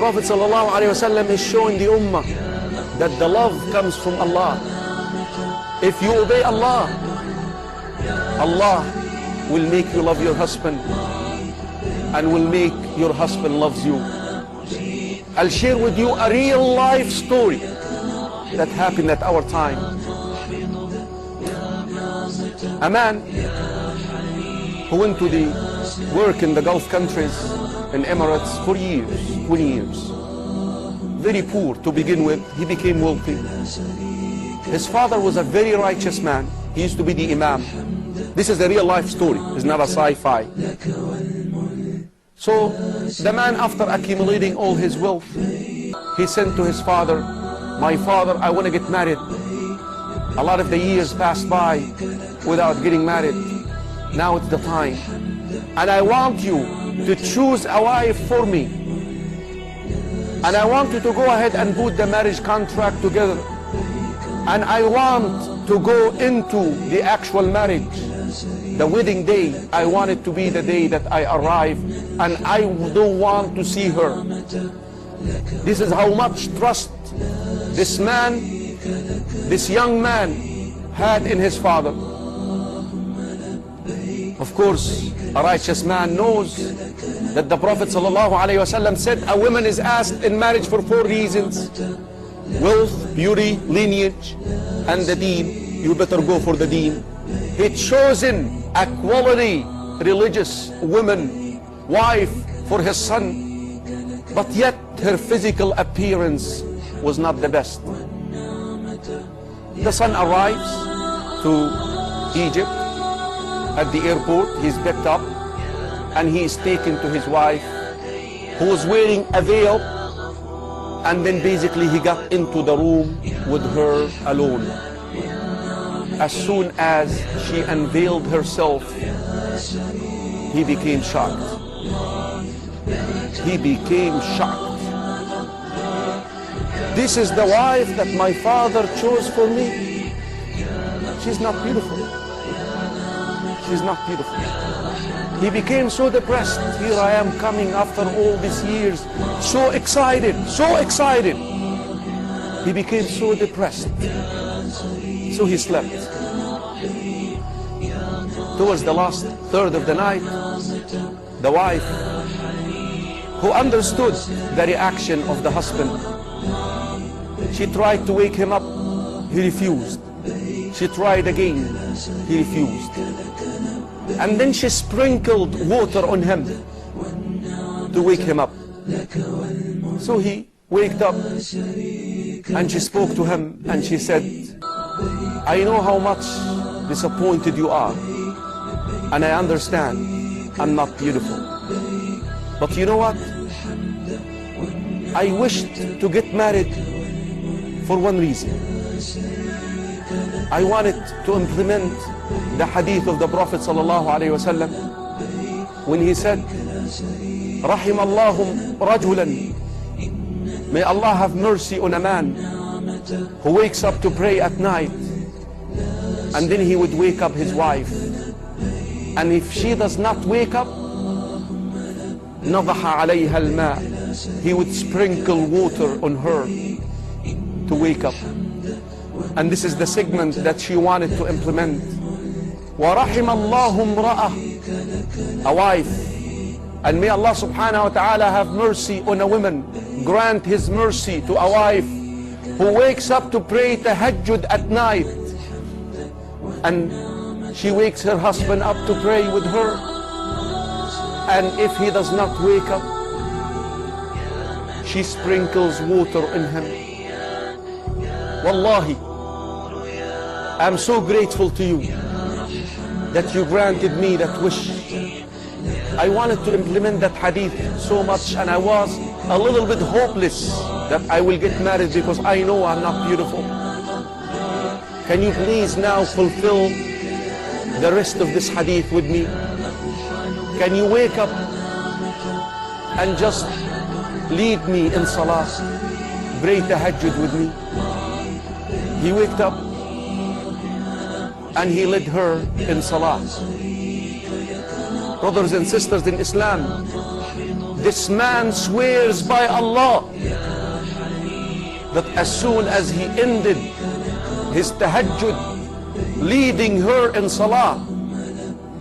Prophet ﷺ is showing the ummah that the love comes from Allah. If you obey Allah, Allah will make you love your husband and will make your husband loves you. I'll share with you a real life story that happened at our time. A man who went to the work in the Gulf countries, in Emirates, for years, 20 years. Very poor to begin with, he became wealthy. His father was a very righteous man. He used to be the imam. This is a real life story, it's not a sci-fi. So the man, after accumulating all his wealth, he sent to his father, "My father, I want to get married. A lot of the years passed by without getting married. Now it's the time. And I want you to choose a wife for me. And I want you to go ahead and put the marriage contract together. And I want to go into the actual marriage. The wedding day, I want it to be the day that I arrive, and I don't want to see her." This is how much trust this man, this young man, had in his father. Of course, a righteous man knows that the Prophet ﷺ said a woman is asked in marriage for 4 reasons: wealth, beauty, lineage, and the deen. You better go for the deen. He'd chosen a quality religious woman, wife for his son, but yet her physical appearance was not the best. The son arrives to Egypt. At the airport, he's picked up and he is taken to his wife, who was wearing a veil, and then basically he got into the room with her alone. As soon as she unveiled herself, he became shocked. He became shocked. "This is the wife that my father chose for me. She's not beautiful. She's not beautiful." He became so depressed. "Here I am coming after all these years, so excited, so excited." He became so depressed. So he slept. Towards the last third of the night, the wife, who understood the reaction of the husband, she tried to wake him up. He refused. She tried again. He refused. And then she sprinkled water on him to wake him up. So he waked up and she spoke to him and she said, "I know how much disappointed you are, and I understand I'm not beautiful. But you know what? I wished to get married for one reason. I wanted to implement the hadith of the Prophet ﷺ when he said, Rahim Allahum rajulan, may Allah have mercy on a man who wakes up to pray at night, and then he would wake up his wife, and if she does not wake up, نضح عليها الماء, he would sprinkle water on her to wake up. And this is the segment that she wanted to implement. وَرَحِمَ اللَّهُ امْرَأَةً, a wife, and may Allah subhanahu wa ta'ala have mercy on a woman, grant his mercy to a wife who wakes up to pray tahajjud at night, and she wakes her husband up to pray with her, and if he does not wake up, she sprinkles water on him. Wallahi, I'm so grateful to you that you granted me that wish. I wanted to implement that hadith so much, and I was a little bit hopeless that I will get married because I know I'm not beautiful. Can you please now fulfill the rest of this hadith with me? Can you wake up and just lead me in salah, pray tahajjud with me? He waked up and he led her in salah. Brothers and sisters in Islam, This man swears by Allah that as soon as he ended his tahajjud, leading her in salah,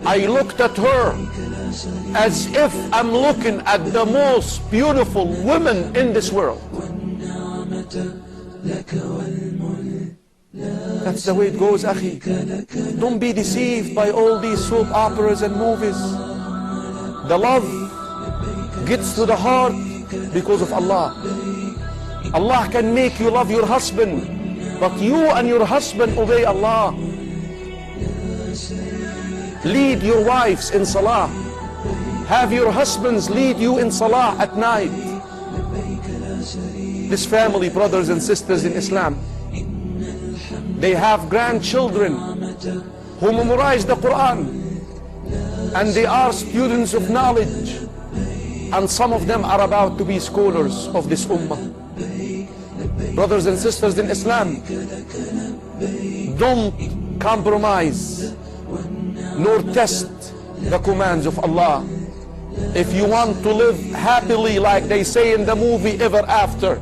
I looked at her as if I'm looking at the most beautiful woman in this world. That's the way it goes, akhi. Don't be deceived by all these soap operas and movies. The love gets to the heart because of Allah. Allah can make you love your husband, but you and your husband obey Allah. Lead your wives in salah. Have your husbands lead you in salah at night. This family, brothers and sisters in Islam, they have grandchildren who memorize the Quran, and they are students of knowledge, and some of them are about to be scholars of this ummah. Brothers and sisters in Islam, don't compromise nor test the commands of Allah. If you want to live happily, like they say in the movie Ever After,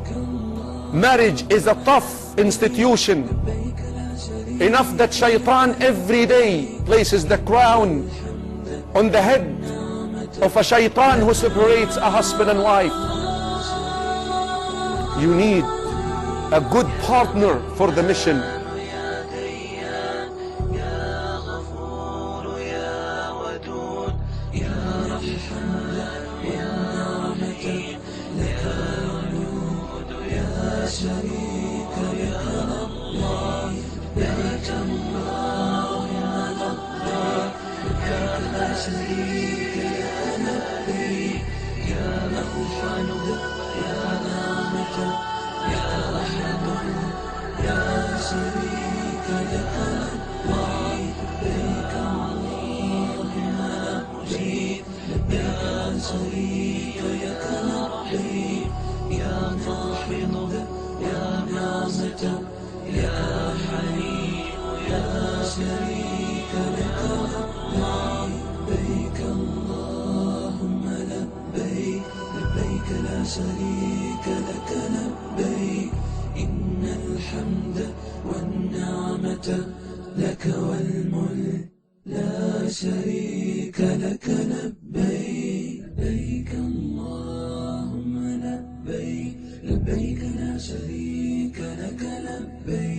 marriage is a tough institution. Enough that shaitan every day places the crown on the head of a shaitan who separates a husband and wife. You need a good partner for the mission. شريك لك لبيك إن الحمد والنعمة لك والملك لا شريك لك لبيك لبيك اللهم لبيك لبيك لا شريك لك لبيك